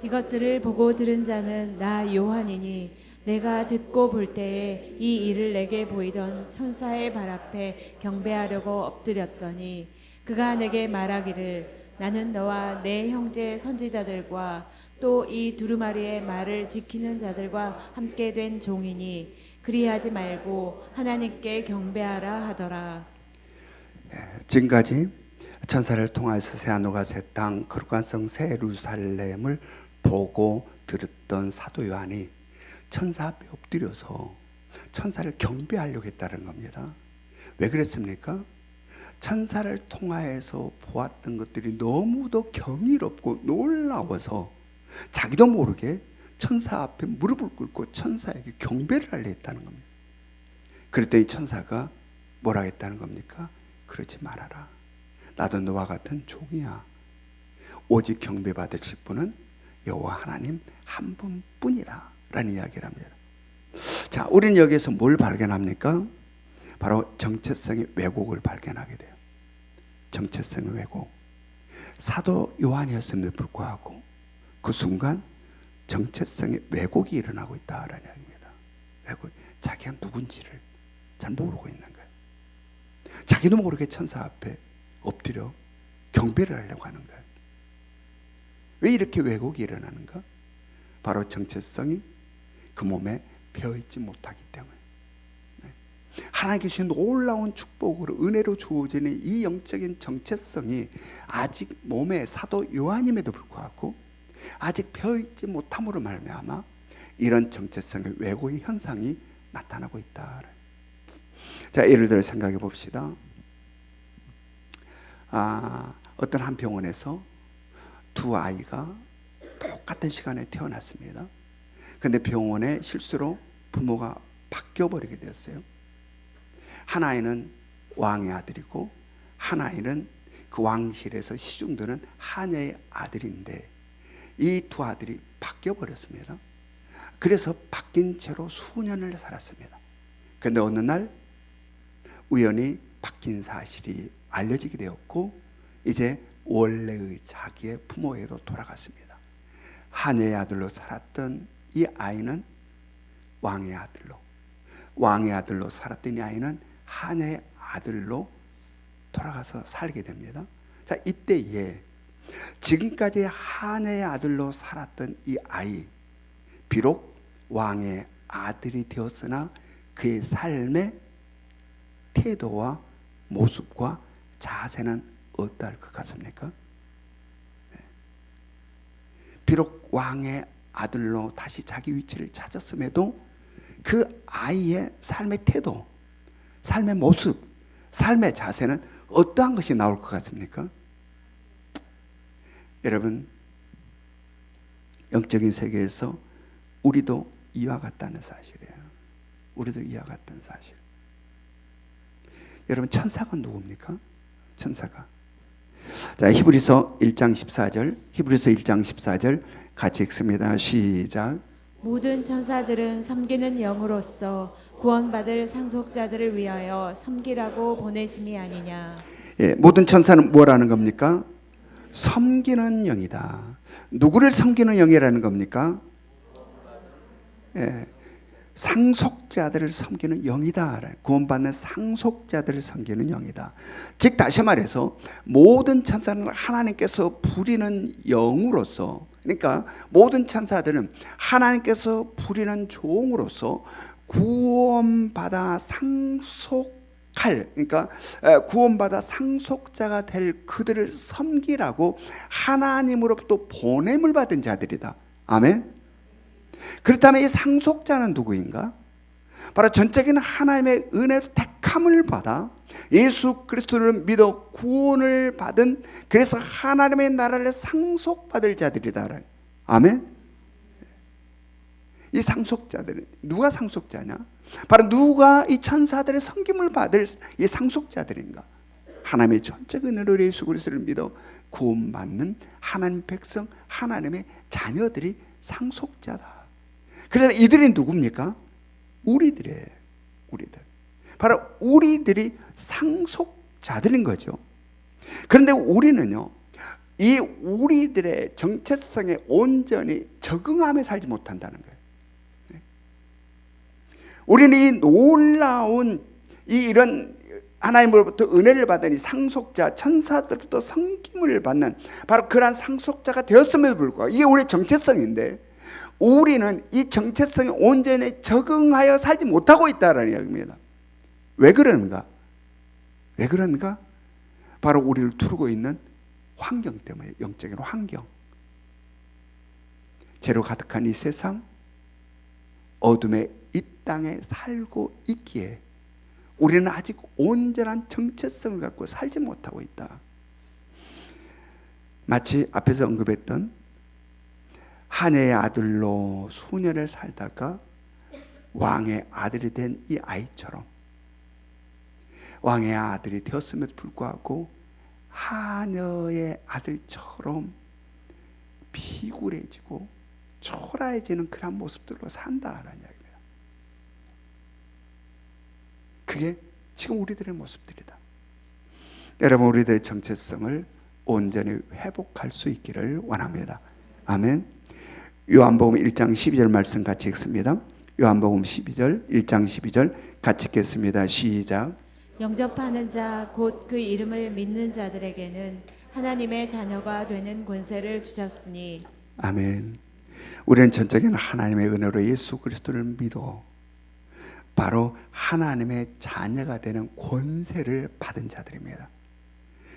이것들을 보고 들은 자는 나 요한이니 내가 듣고 볼 때에 이 일을 내게 보이던 천사의 발 앞에 경배하려고 엎드렸더니 그가 내게 말하기를 나는 너와 내 형제 선지자들과 또 이 두루마리의 말을 지키는 자들과 함께 된 종이니 그리하지 말고 하나님께 경배하라 하더라.
지금까지 천사를 통해서 새하늘과 새 땅 거룩한 성 새 예루살렘을 보고 들었던 사도 요한이 천사 앞에 엎드려서 천사를 경배하려고 했다는 겁니다. 왜 그랬습니까? 천사를 통하여서 보았던 것들이 너무도 경이롭고 놀라워서 자기도 모르게 천사 앞에 무릎을 꿇고 천사에게 경배를 하려 했다는 겁니다. 그랬더니 천사가 뭐라 했다는 겁니까? 그러지 말아라. 나도 너와 같은 종이야. 오직 경배받으실 분은 여호와 하나님 한 분뿐이라 라는 이야기를 합니다. 자, 우리는 여기에서 뭘 발견합니까? 바로 정체성의 왜곡을 발견하게 돼요. 정체성의 왜곡. 사도 요한이었음에도 불구하고 그 순간 정체성의 왜곡이 일어나고 있다라는 이야기입니다. 왜곡. 자기가 누군지를 잘 모르고 있는 거예요. 자기도 모르게 천사 앞에 엎드려 경배를 하려고 하는 거예요. 왜 이렇게 왜곡이 일어나는가? 바로 정체성이 그 몸에 배어있지 못하기 때문에. 하나님께서 놀라운 축복으로 은혜로 주어지는 이 영적인 정체성이 아직 몸에 사도 요한임에도 불구하고 아직 배어있지 못함으로 말미암아 이런 정체성의 왜곡의 현상이 나타나고 있다. 자, 예를 들어 생각해 봅시다. 어떤 한 병원에서 두 아이가 똑같은 시간에 태어났습니다. 그런데 병원에 실수로 부모가 바뀌어버리게 되었어요. 한 아이는 왕의 아들이고 한 아이는 그 왕실에서 시중드는 하녀의 아들인데 이 두 아들이 바뀌어버렸습니다. 그래서 바뀐 채로 수년을 살았습니다. 그런데 어느 날 우연히 바뀐 사실이 알려지게 되었고 이제 원래의 자기의 부모에게로 돌아갔습니다. 하녀의 아들로 살았던 이 아이는 왕의 아들로, 왕의 아들로 살았던 이 아이는 하녀의 아들로 돌아가서 살게 됩니다. 자, 이때에 지금까지 하녀의 아들로 살았던 이 아이, 비록 왕의 아들이 되었으나 그의 삶의 태도와 모습과 자세는 어떠할 것 같습니까? 비록 왕의 아들로 다시 자기 위치를 찾았음에도 그 아이의 삶의 태도, 삶의 모습, 삶의 자세는 어떠한 것이 나올 것 같습니까? 여러분, 영적인 세계에서 우리도 이와 같다는 사실이에요. 우리도 이와 같다는 사실. 여러분, 천사가 누굽니까? 천사가. 자, 히브리서 1장 14절, 히브리서 1장 14절 같이 읽습니다. 시작.
모든 천사들은 섬기는 영으로서 구원받을 상속자들을 위하여 섬기라고 보내심이 아니냐.
예, 모든 천사는 뭐라는 겁니까? 섬기는 영이다. 누구를 섬기는 영이라는 겁니까? 예, 상속자들을 섬기는 영이다. 구원받는 상속자들을 섬기는 영이다. 즉 다시 말해서 모든 천사는 하나님께서 부리는 영으로서, 그러니까 모든 천사들은 하나님께서 부리는 종으로서 구원받아 상속할, 그러니까 구원받아 상속자가 될 그들을 섬기라고 하나님으로부터 보냄을 받은 자들이다. 아멘. 그렇다면 이 상속자는 누구인가? 바로 전적인 하나님의 은혜로 택함을 받아 예수 그리스도를 믿어 구원을 받은, 그래서 하나님의 나라를 상속받을 자들이다. 아멘. 이 상속자들은 누가 상속자냐? 바로 누가 이 천사들의 섬김을 받을 이 상속자들인가? 하나님의 전적인 은혜로 예수 그리스도를 믿어 구원받는 하나님 백성, 하나님의 자녀들이 상속자다. 그래서 이들이 누굽니까? 우리들이에요. 우리들. 바로 우리들이 상속자들인 거죠. 그런데 우리는요, 이 우리들의 정체성에 온전히 적응하며 살지 못한다는 거예요. 우리는 이 놀라운 이런 하나님으로부터 은혜를 받은 이 상속자, 천사들로부터 섬김을 받는 바로 그러한 상속자가 되었음에도 불구하고 이게 우리의 정체성인데 우리는 이 정체성에 온전히 적응하여 살지 못하고 있다는 이야기입니다. 왜 그런가? 왜 그런가? 바로 우리를 두르고 있는 환경 때문에, 영적인 환경. 죄로 가득한 이 세상, 어둠의 이 땅에 살고 있기에 우리는 아직 온전한 정체성을 갖고 살지 못하고 있다. 마치 앞에서 언급했던 하녀의 아들로 수년을 살다가 왕의 아들이 된 이 아이처럼 왕의 아들이 되었음에도 불구하고 하녀의 아들처럼 비굴해지고 초라해지는 그런 모습들로 산다라는 이야기입니다. 그게 지금 우리들의 모습들이다. 여러분, 우리들의 정체성을 온전히 회복할 수 있기를 원합니다. 아멘. 요한복음 1장 12절 말씀 같이 읽습니다. 요한복음 12절 1장 12절 같이 읽겠습니다. 시작.
영접하는 자 곧 그 이름을 믿는 자들에게는 하나님의 자녀가 되는 권세를 주셨으니.
아멘. 우리는 전적인 하나님의 은혜로 예수 그리스도를 믿어 바로 하나님의 자녀가 되는 권세를 받은 자들입니다.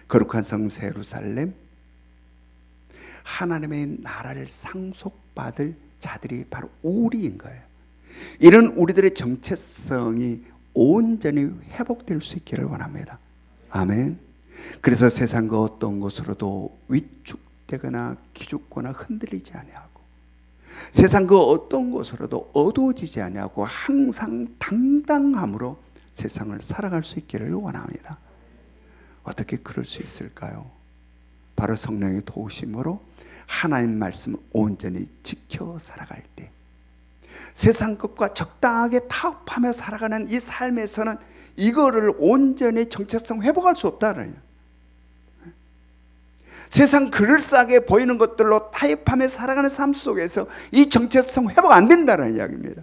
거룩한 성 예루살렘, 하나님의 나라를 상속받을 자들이 바로 우리인 거예요. 이런 우리들의 정체성이 온전히 회복될 수 있기를 원합니다. 아멘. 그래서 세상 그 어떤 것으로도 위축되거나 기죽거나 흔들리지 아니하고, 세상 그 어떤 것으로도 어두워지지 아니하고 항상 당당함으로 세상을 살아갈 수 있기를 원합니다. 어떻게 그럴 수 있을까요? 바로 성령의 도우심으로 하나님 말씀을 온전히 지켜 살아갈 때, 세상 것과 적당하게 타협하며 살아가는 이 삶에서는 이거를 온전히 정체성 회복할 수 없다는 거예요. 세상 그럴싸하게 보이는 것들로 타협하며 살아가는 삶 속에서 이 정체성 회복 안 된다는 이야기입니다.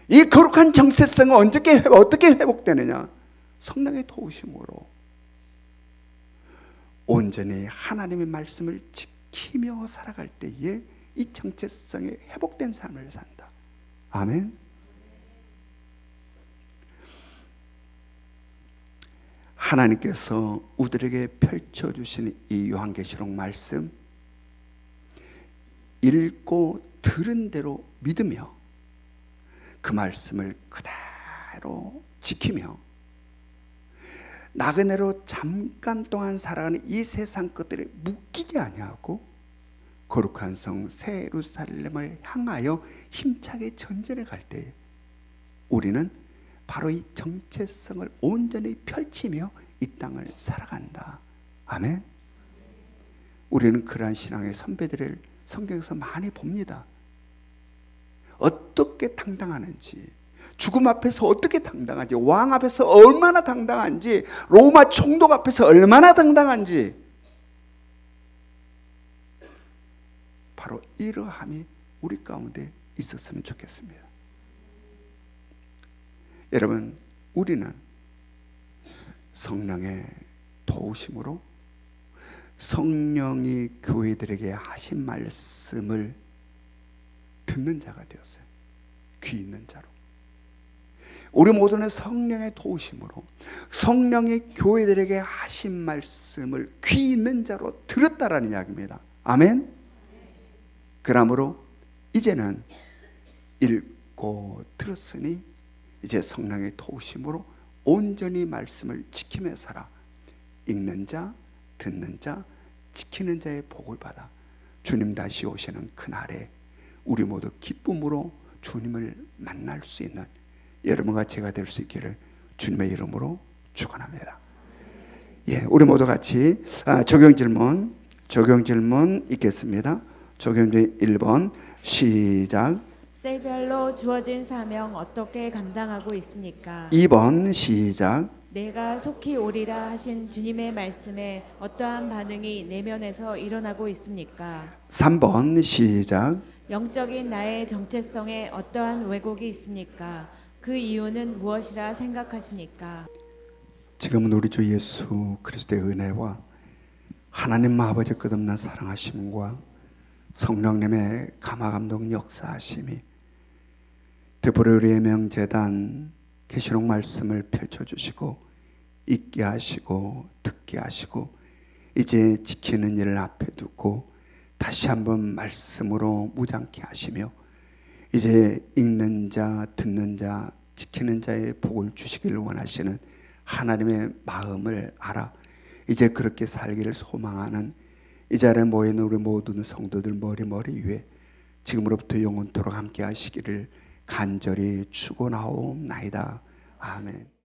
이 거룩한 정체성은 어떻게 회복되느냐? 성령의 도우심으로 온전히 하나님의 말씀을 지키며 살아갈 때에 이 정체성이 회복된 삶을 산다. 아멘. 하나님께서 우리에게 펼쳐주신 이 요한계시록 말씀, 읽고 들은 대로 믿으며 그 말씀을 그대로 지키며 나그네로 잠깐 동안 살아가는 이 세상 것들에 묶이지 아니하고 거룩한 성 새 예루살렘을 향하여 힘차게 전진해 갈 때 우리는 바로 이 정체성을 온전히 펼치며 이 땅을 살아간다. 아멘. 우리는 그러한 신앙의 선배들을 성경에서 많이 봅니다. 어떻게 당당하는지, 죽음 앞에서 어떻게 당당한지, 왕 앞에서 얼마나 당당한지, 로마 총독 앞에서 얼마나 당당한지, 바로 이러함이 우리 가운데 있었으면 좋겠습니다. 여러분, 우리는 성령의 도우심으로 성령이 교회들에게 하신 말씀을 듣는 자가 되었어요. 귀 있는 자로. 우리 모두는 성령의 도우심으로 성령이 교회들에게 하신 말씀을 귀 있는 자로 들었다라는 이야기입니다. 아멘. 그러므로 이제는 읽고 들었으니 이제 성령의 도우심으로 온전히 말씀을 지키며 살아 읽는 자, 듣는 자, 지키는 자의 복을 받아 주님 다시 오시는 그날에 우리 모두 기쁨으로 주님을 만날 수 있는 여러분과 제가 될 수 있기를 주님의 이름으로 축원합니다. 예, 우리 모두 같이 적용 질문 있겠습니다. 적용 질문 1번 시작.
셀별로 주어진 사명 어떻게 감당하고 있습니까?
2번 시작.
내가 속히 오리라 하신 주님의 말씀에 어떠한 반응이 내면에서 일어나고 있습니까?
3번 시작.
영적인 나의 정체성에 어떠한 왜곡이 있습니까? 그 이유는 무엇이라 생각하십니까?
지금은 우리 주 예수 그리스도의 은혜와 하나님 아버지 끝없는 사랑하심과 성령님의 감화감동 역사하심이 드보르리의 명제단 계시록 말씀을 펼쳐주시고 읽게 하시고 듣게 하시고 이제 지키는 일을 앞에 두고 다시 한번 말씀으로 무장케 하시며 이제 읽는 자, 듣는 자, 지키는 자의 복을 주시기를 원하시는 하나님의 마음을 알아 이제 그렇게 살기를 소망하는 이 자리에 모여있는 우리 모든 성도들 머리 위에 지금으로부터 영원토록 함께 하시기를 간절히 축원하옵나이다. 아멘.